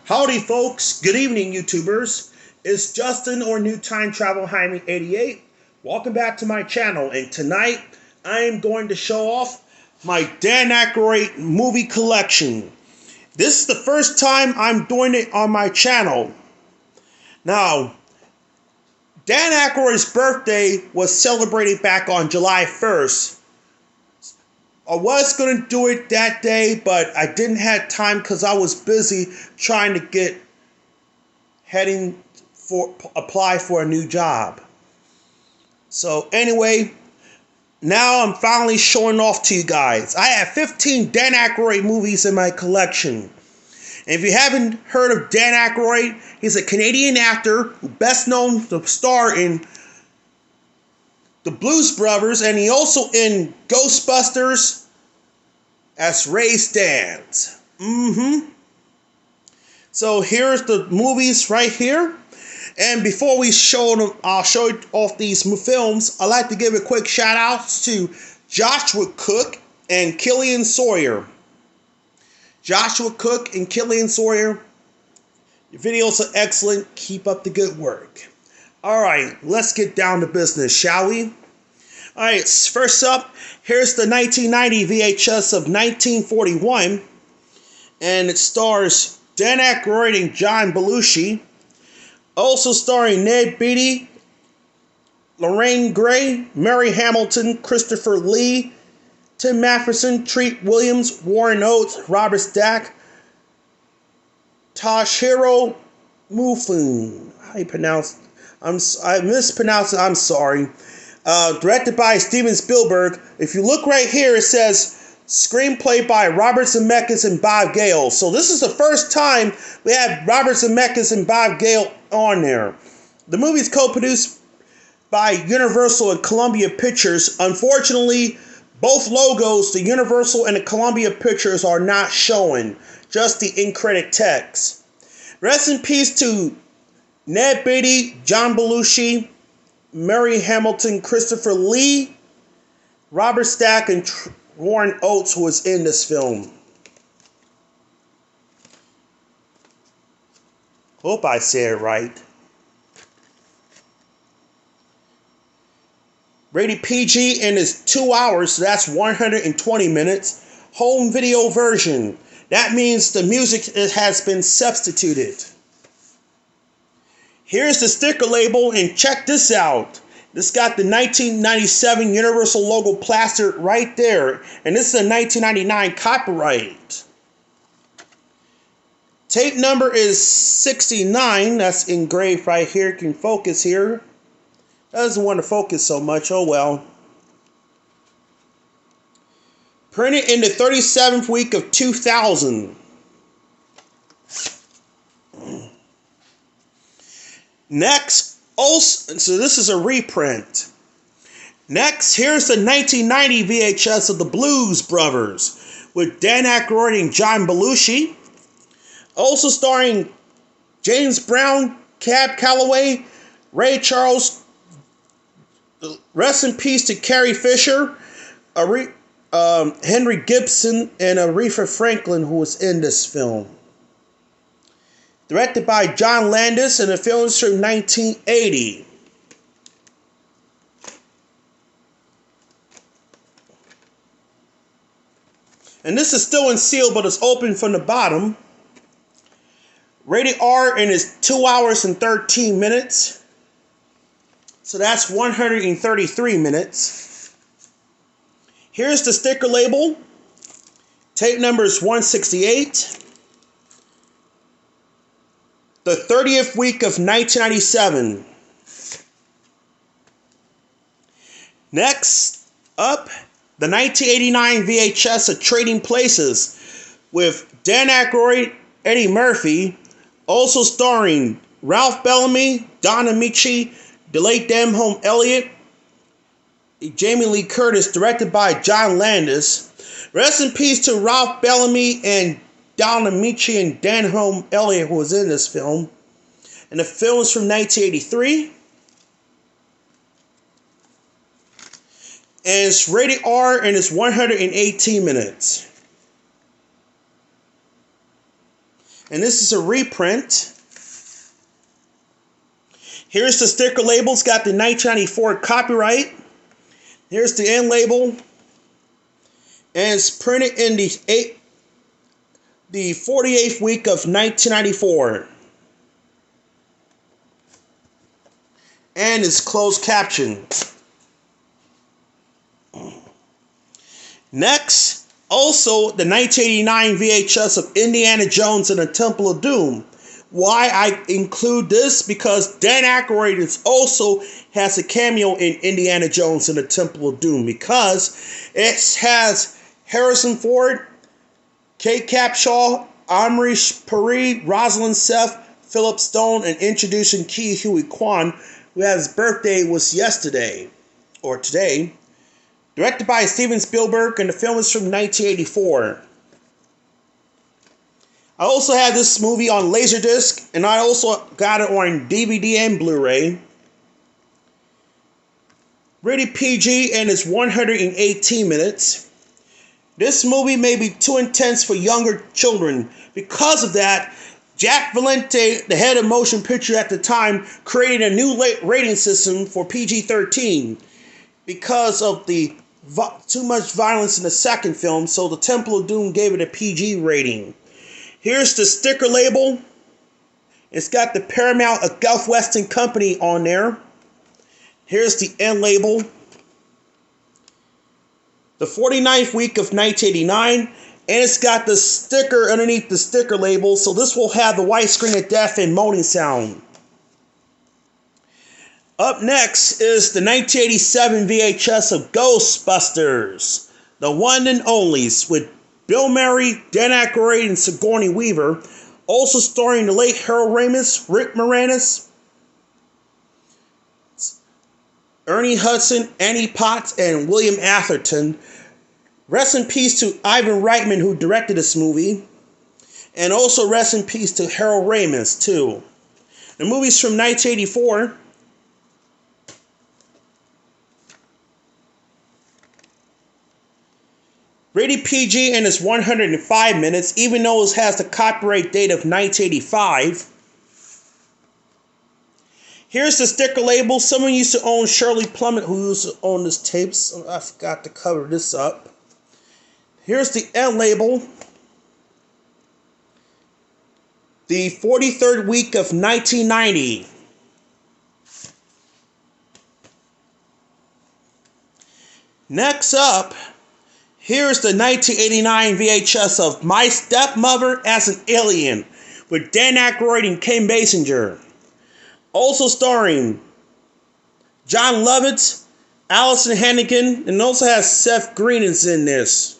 Howdy folks, good evening YouTubers. It's Justin or New Time Travel Jaime 88. Welcome back to my channel, and tonight I am going to show off my Dan Aykroyd movie collection. This is the first time I'm doing it on my channel. Now, Dan Aykroyd's birthday was celebrated back on July 1st. I was going to do it that day, but I didn't have time because I was busy trying to apply for a new job. So anyway, now I'm finally showing off to you guys. I have 15 Dan Aykroyd movies in my collection. And if you haven't heard of Dan Aykroyd, he's a Canadian actor who best known to star in the Blues Brothers, and he also in Ghostbusters as Ray Stantz. So here's the movies right here. And before we show them, I'll show off these films, I'd like to give a quick shout out to Joshua Cook and Killian Sawyer. Joshua Cook and Killian Sawyer, your videos are excellent. Keep up the good work. Alright, let's get down to business, shall we? Alright, first up, here's the 1990 VHS of 1941. And it stars Dan Aykroyd and John Belushi. Also starring Ned Beatty, Lorraine Gray, Mary Hamilton, Christopher Lee, Tim Matheson, Treat Williams, Warren Oates, Robert Stack, Toshihiro Mifune. How you pronounce? I mispronounced it. I'm sorry. Directed by Steven Spielberg. If you look right here, it says screenplay by Robert Zemeckis and Bob Gale. So this is the first time we have Robert Zemeckis and Bob Gale on there. The movie is co-produced by Universal and Columbia Pictures. Unfortunately, both logos, the Universal and the Columbia Pictures, are not showing, just the in-credit text. Rest in peace to Ned Beatty, John Belushi, Mary Hamilton, Christopher Lee, Robert Stack, and Warren Oates, who was in this film. Hope I said it right. Rated PG and is 2 hours, so that's 120 minutes. Home video version. That means the music has been substituted. Here's the sticker label, and check this out. This got the 1997 Universal logo plastered right there. And this is a 1999 copyright. Tape number is 69. That's engraved right here. You can focus here. Doesn't want to focus so much. Oh well. Printed in the 37th week of 2000. Next, also, so this is a reprint. Next, here's the 1990 VHS of the Blues Brothers with Dan Aykroyd and John Belushi. Also starring James Brown, Cab Calloway, Ray Charles. Rest in peace to Carrie Fisher, Henry Gibson, and Aretha Franklin, who was in this film. Directed by John Landis, and the film is from 1980. And this is still in seal, but it's open from the bottom. Rated R, and is 2 hours and 13 minutes. So that's 133 minutes. Here's the sticker label. Tape number is 168. The 30th week of 1997. Next up, the 1989 VHS of Trading Places with Dan Aykroyd, Eddie Murphy, also starring Ralph Bellamy, Don Ameche, DeLay Denholm Elliott, Jamie Lee Curtis, directed by John Landis. Rest in peace to Ralph Bellamy and Don Ameche and Denholm Elliott, who was in this film. And the film is from 1983. And it's rated R, and it's 118 minutes. And this is a reprint. Here's the sticker label. It's got the 1994 copyright. Here's the end label. And it's printed in the 48th week of 1994. And it's closed caption. Next, also the 1989 VHS of Indiana Jones and the Temple of Doom. Why I include this? Because Dan Aykroyd has a cameo in Indiana Jones and the Temple of Doom, because it has Harrison Ford, Kate Capshaw, Omri Pari, Rosalind Seth, Philip Stone, and introducing Ke Huy Quan, who his birthday was yesterday, or today. Directed by Steven Spielberg, and the film is from 1984. I also have this movie on Laserdisc, and I also got it on DVD and Blu-ray. Rated PG, and it's 118 minutes. This movie may be too intense for younger children. Because of that, Jack Valente, the head of motion picture at the time, created a new rating system for PG-13 because of the too much violence in the second film, so the Temple of Doom gave it a PG rating. Here's the sticker label. It's got the Paramount, a Gulf Western company on there. Here's the end label. The 49th week of 1989. And it's got the sticker underneath the sticker label. So this will have the widescreen of death and moaning sound. Up next is the 1987 VHS of Ghostbusters. The one and onlys, with Bill Murray, Dan Aykroyd, and Sigourney Weaver. Also starring the late Harold Ramis, Rick Moranis, Ernie Hudson, Annie Potts, and William Atherton. Rest in peace to Ivan Reitman, who directed this movie. And also rest in peace to Harold Ramis, too. The movie's from 1984. Rated PG, and it's 105 minutes, even though it has the copyright date of 1985. Here's the sticker label. Someone used to own Shirley Plummet, who used to own this tape, so I forgot to cover this up. Here's the end label. The 43rd week of 1990. Next up, here's the 1989 VHS of My Stepmother as an Alien, with Dan Aykroyd and Kim Basinger. Also starring John Lovitz, Allison Hannigan, and also has Seth Green is in this.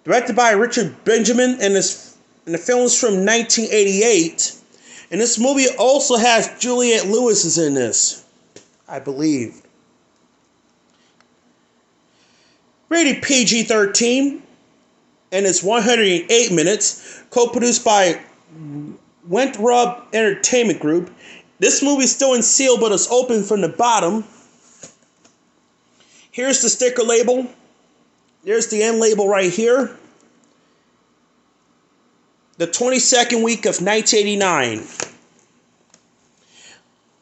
Directed by Richard Benjamin, and the film is from 1988. And this movie also has Juliette Lewis is in this, I believe. Rated PG-13, and it's 108 minutes. Co-produced by Wentworth Entertainment Group. This movie is still in seal, but it's open from the bottom. Here's the sticker label. There's the end label right here. The 22nd week of 1989.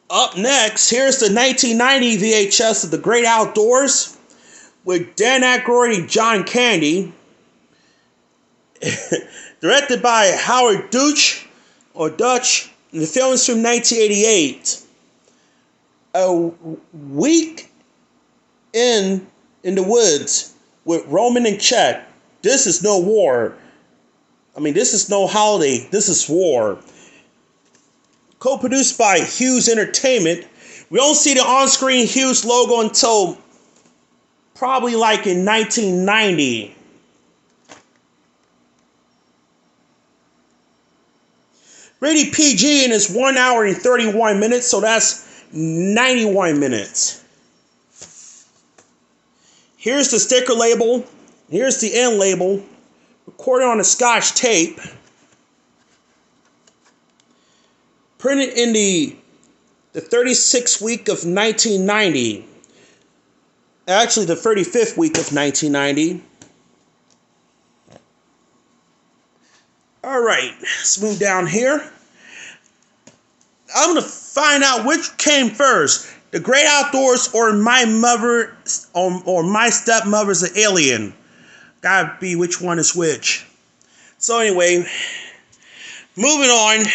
Up next, here's the 1990 VHS of The Great Outdoors, with Dan Aykroyd and John Candy. Directed by Howard Dutch, and the film is from 1988. A week in the woods with Roman and Chet. This is no war. I mean, this is no holiday. This is war. Co-produced by Hughes Entertainment. We don't see the on-screen Hughes logo until probably like in 1990. Rated PG, and it's 1 hour and 31 minutes, so that's 91 minutes. Here's the sticker label. Here's the end label. Recorded on a Scotch tape. Printed in the 36th week of 1990. Actually, the 35th week of 1990. Alright, let's move down here. I'm going to find out which came first. The Great Outdoors or My Mother or My Stepmother's an Alien. Gotta be which one is which. So anyway, moving on.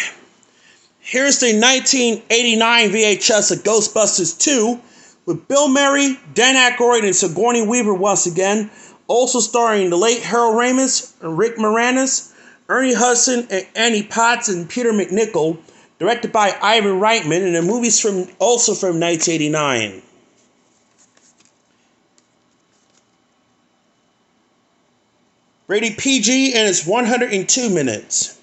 Here's the 1989 VHS of Ghostbusters 2 with Bill Murray, Dan Aykroyd, and Sigourney Weaver once again. Also starring the late Harold Ramis, Rick Moranis, Ernie Hudson, and Annie Potts, and Peter MacNicol. Directed by Ivan Reitman, and the movie's also from 1989. Rated PG, and it's 102 minutes.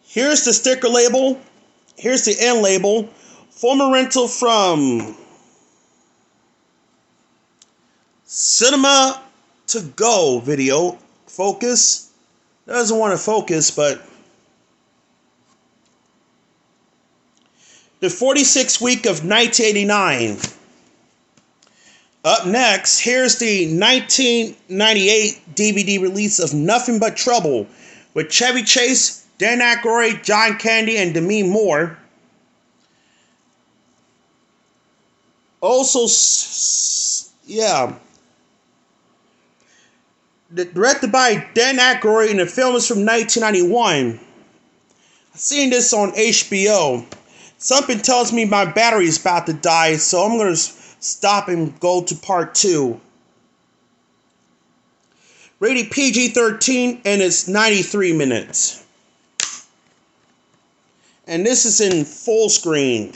Here's the sticker label. Here's the end label. Former rental from Cinema to Go video. Focus. Doesn't want to focus, but the 46th week of 1989. Up next, here's the 1998 DVD release of Nothing But Trouble with Chevy Chase, Dan Aykroyd, John Candy, and Demi Moore. Also, yeah. Directed by Dan Aykroyd, and the film is from 1991. I've seen this on HBO. Something tells me my battery is about to die, so I'm going to stop and go to part 2. Rated PG-13, and it's 93 minutes. And this is in full screen.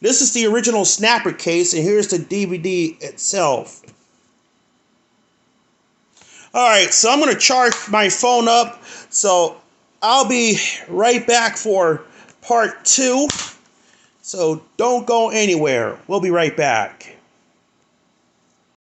This is the original snapper case, and here's the DVD itself. Alright, so I'm going to charge my phone up, so I'll be right back for part 2. So don't go anywhere. We'll be right back.